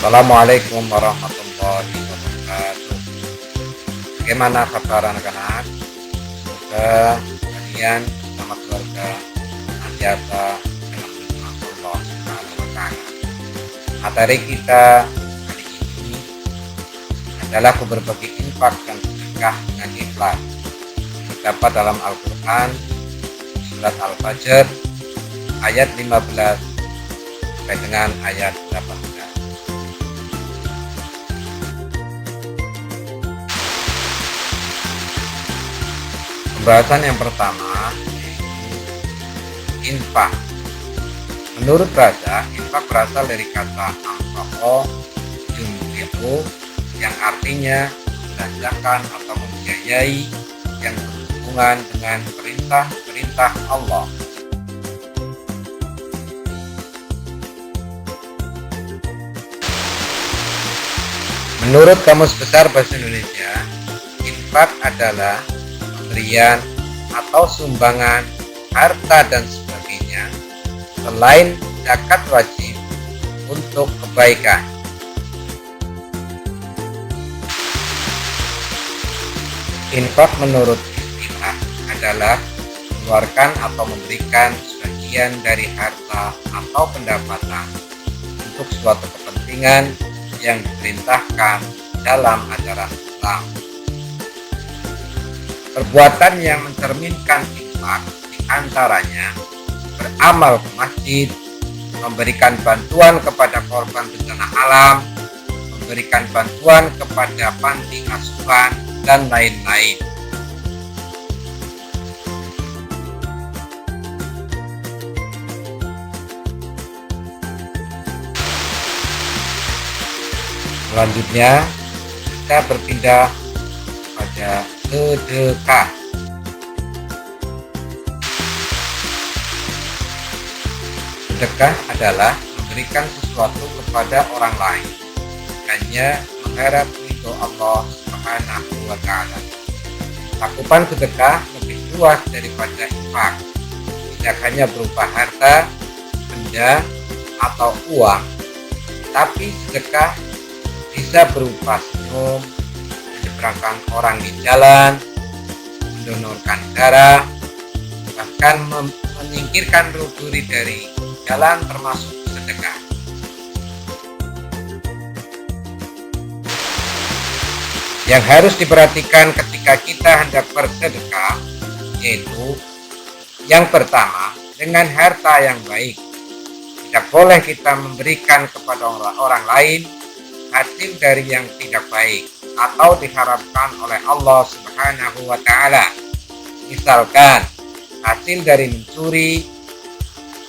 Assalamualaikum warahmatullahi wabarakatuh. Bagaimana kabar anak-anak? Semoga kalian bersama keluarga senantiasa dalam lindungan Allah Subhanahu wa Ta'ala. Materi kita hari ini adalah berbagi infak dan sedekah dengan ikhlas. Terdapat dalam Al-Quran surat Al-Fajr ayat 15 sampai dengan ayat 18. Pembahasan yang pertama yaitu infak. Menurut bahasa, infak berasal dari kata anfaqo yunfiqu yang artinya membelanjakan atau membiayai yang berhubungan dengan perintah-perintah Allah. Menurut Kamus Besar Bahasa Indonesia, infak adalah pemberian atau sumbangan harta dan sebagainya selain zakat wajib untuk kebaikan. Infak menurut istilah adalah mengeluarkan atau memberikan sebagian dari harta atau pendapatan untuk suatu kepentingan yang diperintahkan dalam ajaran Islam. Perbuatan yang mencerminkan infak diantaranya beramal ke masjid, memberikan bantuan kepada korban bencana alam, memberikan bantuan kepada panti asuhan, dan lain-lain. Selanjutnya kita berpindah pada sedekah. Sedekah adalah memberikan sesuatu kepada orang lain hanya mengharap ridho Allah Subhanahu wa Ta'ala. Cakupan sedekah lebih luas daripada infak. Tidak hanya berupa harta, benda, atau uang, tapi sedekah bisa berupa senyum, menyeberangkan orang di jalan, mendonorkan darah, bahkan menyingkirkan duri dari jalan termasuk sedekah. Yang harus diperhatikan ketika kita hendak bersedekah yaitu yang pertama, dengan harta yang baik. Tidak boleh kita memberikan kepada orang lain hasil dari yang tidak baik atau diharapkan oleh Allah Subhanahu wa Ta'ala. Misalkan hasil dari mencuri,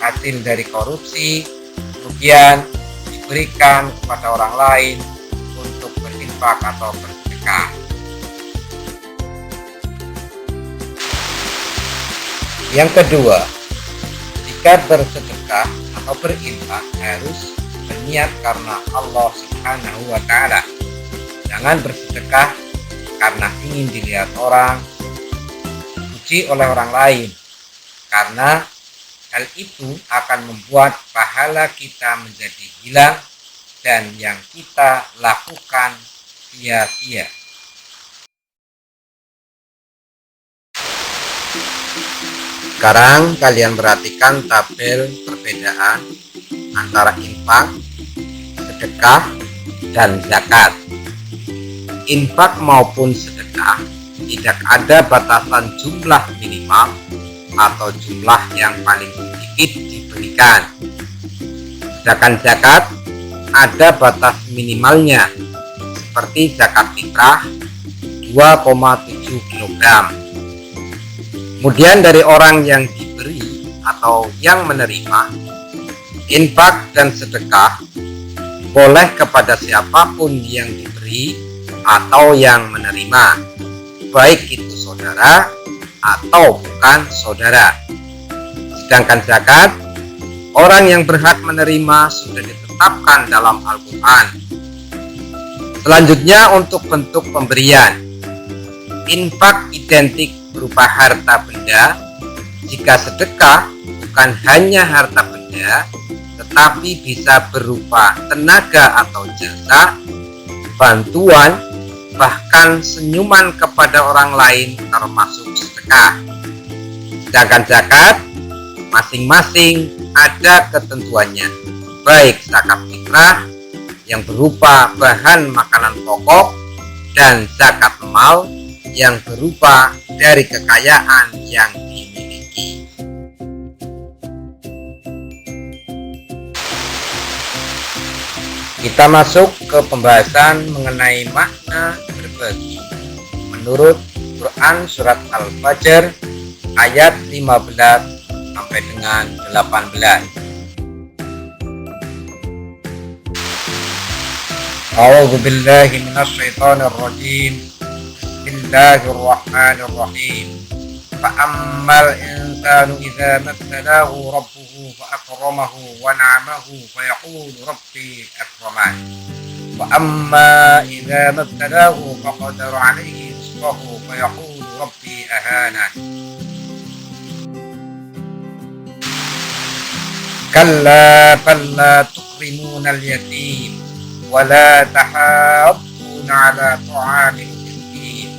hasil dari korupsi, kemudian diberikan kepada orang lain untuk berinfak atau bersedekah. Yang kedua, jika bersedekah atau berinfak harus berniat karena Allah Subhanahu wa Ta'ala. Jangan bersedekah karena ingin dilihat orang, dipuji oleh orang lain, karena hal itu akan membuat pahala kita menjadi hilang dan yang kita lakukan sia-sia. Sekarang kalian perhatikan tabel perbedaan antara infak, sedekah, dan zakat. Infak maupun sedekah tidak ada batasan jumlah minimal atau jumlah yang paling sedikit diberikan. Sedangkan zakat ada batas minimalnya, seperti zakat fitrah 2,7 kg. Kemudian dari orang yang diberi atau yang menerima, infak dan sedekah boleh kepada siapapun yang diberi atau yang menerima, baik itu saudara atau bukan saudara. Sedangkan zakat, orang yang berhak menerima sudah ditetapkan dalam Al-Quran. Selanjutnya untuk bentuk pemberian. Infak identik berupa harta benda, jika sedekah bukan hanya harta benda tetapi bisa berupa tenaga atau jasa, bantuan, bahkan senyuman kepada orang lain termasuk sedekah. Sedangkan zakat masing-masing ada ketentuannya, baik zakat fitrah yang berupa bahan makanan pokok dan zakat mal yang berupa dari kekayaan yang dimiliki. Kita masuk ke pembahasan mengenai makna berbagi. Menurut Quran surat Al-Fajr ayat 15 sampai dengan 18. A'udzu billahi minasyaitonir rajim. Bismillahirrahmanirrahim. Fa'ammal insanu idza mabtalahu rabbuhu fa'akramahu wa na'amahu fayaqulu rabbi akraman. Wa amma idza mabtalahu faqadara 'alaihi rizqahu fayaqulu rabbi ahanan. Kalla bal la tukrimuna al-yatim wa la tahadduna 'ala ta'amil miskin.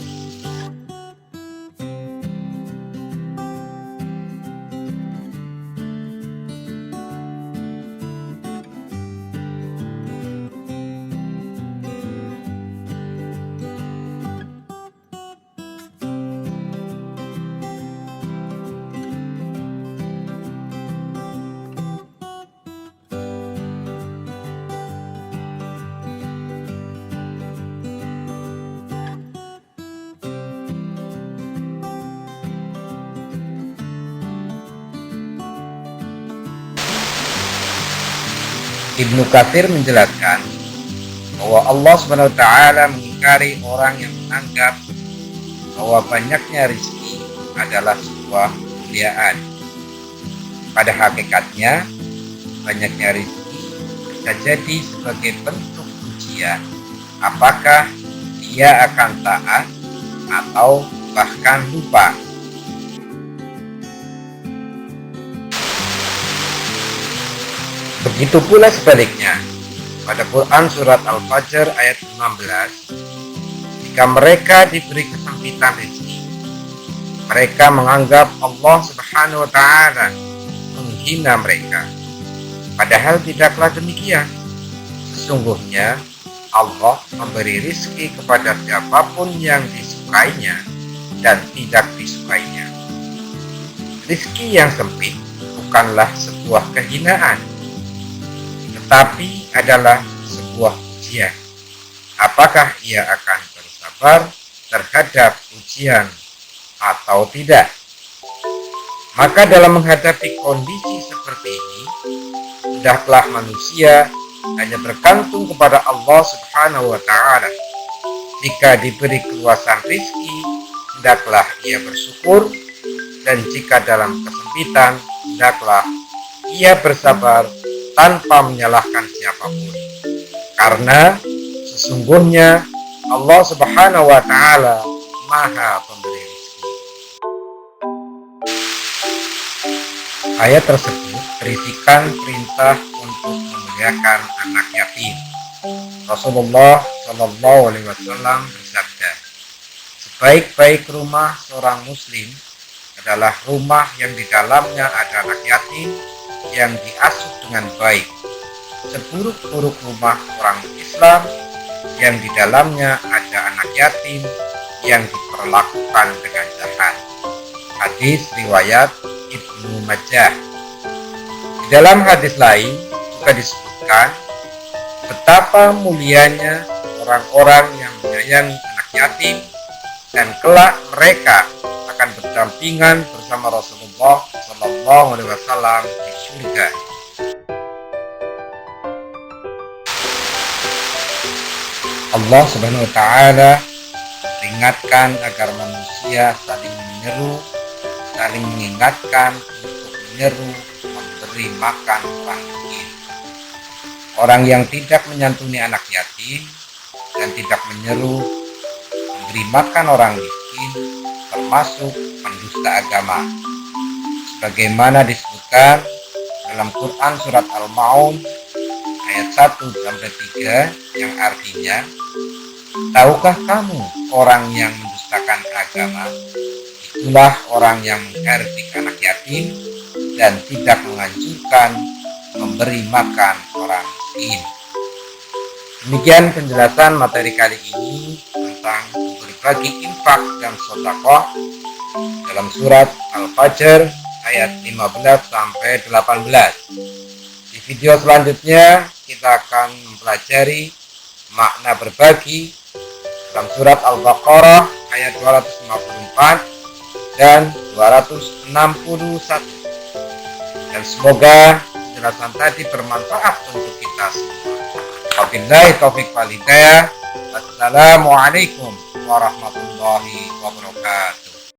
Ibnu Katsir menjelaskan bahwa Allah SWT mengingkari orang yang menganggap bahwa banyaknya rezeki adalah sebuah kemuliaan. Pada hakikatnya, banyaknya rezeki bisa jadi sebagai bentuk ujian apakah dia akan taat atau bahkan lupa. Begitu pula sebaliknya, pada Quran surat Al-Fajr ayat 15, jika mereka diberi kesempitan rezeki, mereka menganggap Allah Subhanahu wa Ta'ala menghina mereka. Padahal tidaklah demikian. Sesungguhnya Allah memberi rezeki kepada siapapun yang disukainya dan tidak disukainya. Rezeki yang sempit bukanlah sebuah kehinaan, tetapi adalah sebuah ujian. Apakah ia akan bersabar terhadap ujian atau tidak? Maka dalam menghadapi kondisi seperti ini, hendaklah manusia hanya bergantung kepada Allah Subhanahu wa Ta'ala. Jika diberi keluasan rezeki, hendaklah ia bersyukur, dan jika dalam kesempitan, hendaklah ia bersabar tanpa menyalahkan siapapun, karena sesungguhnya Allah Subhanahu wa Ta'ala Maha Pemberi rezeki. Ayat tersebut berisikan perintah untuk memuliakan anak yatim. Rasulullah Shallallahu Alaihi Wasallam bersabda, sebaik-baik rumah seorang Muslim adalah rumah yang di dalamnya ada anak yatim yang diasuh dengan baik. Seburuk-buruk rumah orang Islam yang di dalamnya ada anak yatim yang diperlakukan dengan jahat. Hadis riwayat Ibnu Majah. Di dalam hadis lain juga disebutkan betapa mulianya orang-orang yang menyayangi anak yatim, dan kelak mereka akan berdampingan bersama Rasulullah Shallallahu Alaihi Wasallam di surga. Allah Subhanahu Wa Taala peringatkan agar manusia saling menyeru, saling mengingatkan untuk menyeru memberi makan orang miskin. Orang yang tidak menyantuni anak yatim dan tidak menyeru memberi makan orang miskin termasuk pendusta agama. Sebagaimana disebutkan dalam Quran surat Al-Maun ayat 1-3 yang artinya, tahukah kamu orang yang mendustakan agama? Itulah orang yang mengherdik anak yatim dan tidak menganjurkan memberi makan orang miskin. Demikian penjelasan materi kali ini tentang berbagi infak dan sedekah dalam surat Al-Fajr ayat 15-18. Di video selanjutnya kita akan mempelajari makna berbagi dalam surat Al-Baqarah ayat 254 dan 261. Dan semoga penjelasan tadi bermanfaat untuk kita semua. Wabillahi taufiq wal hidayah. Wassalamualaikum warahmatullahi wabarakatuh.